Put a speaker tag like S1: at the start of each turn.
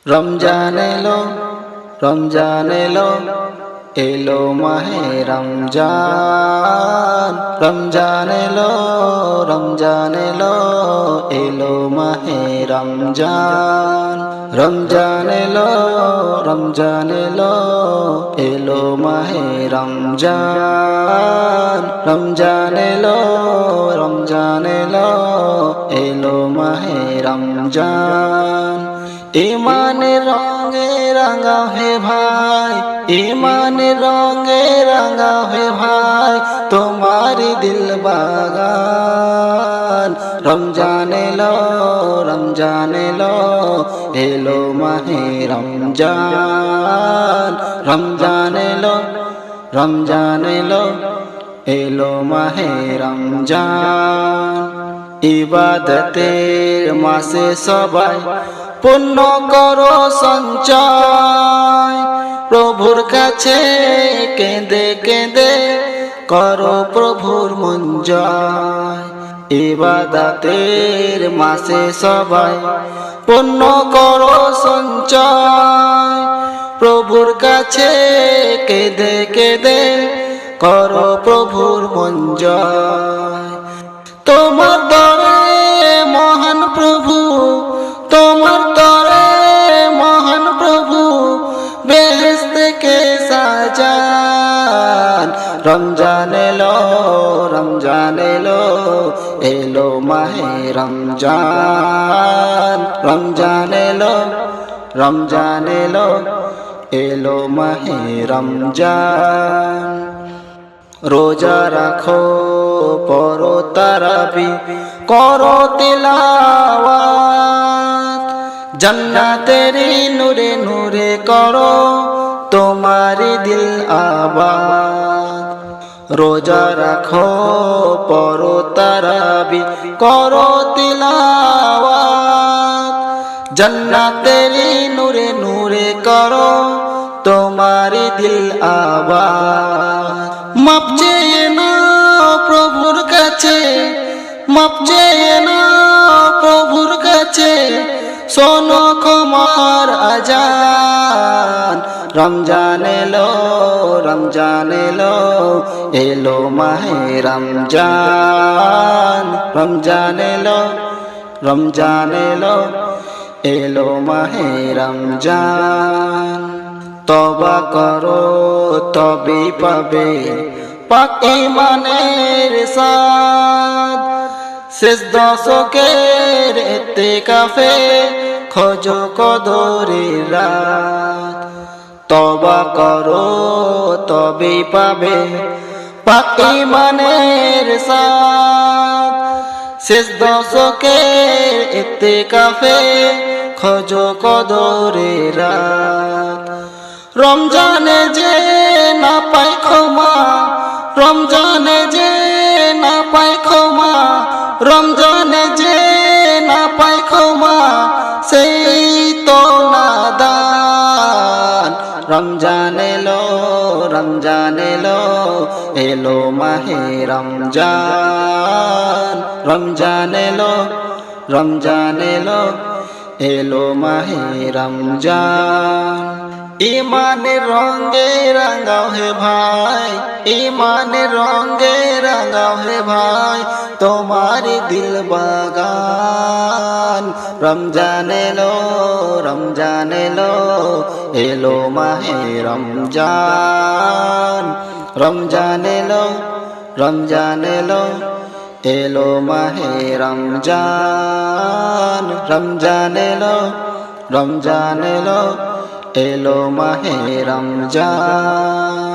S1: রমজান এলো, রমজান এলো, এলো মাহে রমজান। রমজান এলো, রমজান এলো, এলো মাহে রমজান। রমজান এলো, রমজান এলো, এলো মাহে রমজান। রমজান এলো, রমজান এলো, এলো মাহে রমজান। ইমানের রঙে রাঙাও হে ভাই, ইমানের রঙে রাঙাও হে ভাই, তোমারি দিল বাগান। রমজান এলো, রমজান এলো, এলো মাহে রমজান। রমজান এলো, রমজান এলো, এলো মাহে রমজান। ইবাদতের মাসে সবাই পুণ্য করো সঞ্চয়, প্রভুর কাছে কেঁদে কেঁদে করো প্রভুর মন জয়। ইবাদতের মাসে সবাই পুণ্য করো সঞ্চয়, প্রভুর কাছে কেঁদে কেঁদে করো প্রভুর মন জয়। তোমার দরে মহান প্রভু, তোমার দরে মহান প্রভু, বেহেশত থেকে সাজান। রমজান এলো, রমজান এলো, এলো মাহে রমজান। রমজান এলো, রমজান এলো, এলো মাহে রমজান। রোজা রাখো, পড়ো তারাবি, করো তিলাওয়াত, জান্নাতেরি নূরে নূরে করো তোমারি দিল আবাদ। রোজা রাখো, পড়ো তারাবি, করো তিলাওয়াত, জান্নাতেরি নূরে নূরে করো তোমারি দিল আবাদ। মাপ চেয়ে নাও প্রভুর কাছে, মাপ চেয়ে নাও প্রভুর কাছে, শোনো ক্ষমার আজান। রমজান এলো, রমজান এলো, এলো মাহে রমজান। রমজান এলো, রমজান এলো, এলো মাহে রমজান। তওবা করো তবে পাবে পাক ঈমানের সাদ, শেষ দশকের ইতিকাফে খোঁজো কদরের রাত। তওবা করো তবে পাবে পাক ঈমানের সাদ, শেষ দশকের ইতিকাফে খোঁজো কদরের রাত। রমজানে যে না পায় ক্ষমা, রমজানে যে না পায় ক্ষমা, রমজানে যে না পায় ক্ষমা, সেই তো নাদান। রমজান এলো, রমজান এলো, এলো মাহে রমজান। রমজান এলো, রমজান এলো, এলো মাহে রমজান। ইমানের রঙে রাঙাও হে ভাই, ইমানের রঙে রাঙাও হে ভাই, তোমারি দিল বাগান। রমজান এলো, রমজান এলো, এলো মাহে রমজান। রমজান এলো, রমজান এলো, এলো মাহে রমজান। রমজান এলো, রমজান এলো, এলো মাহে রমজান।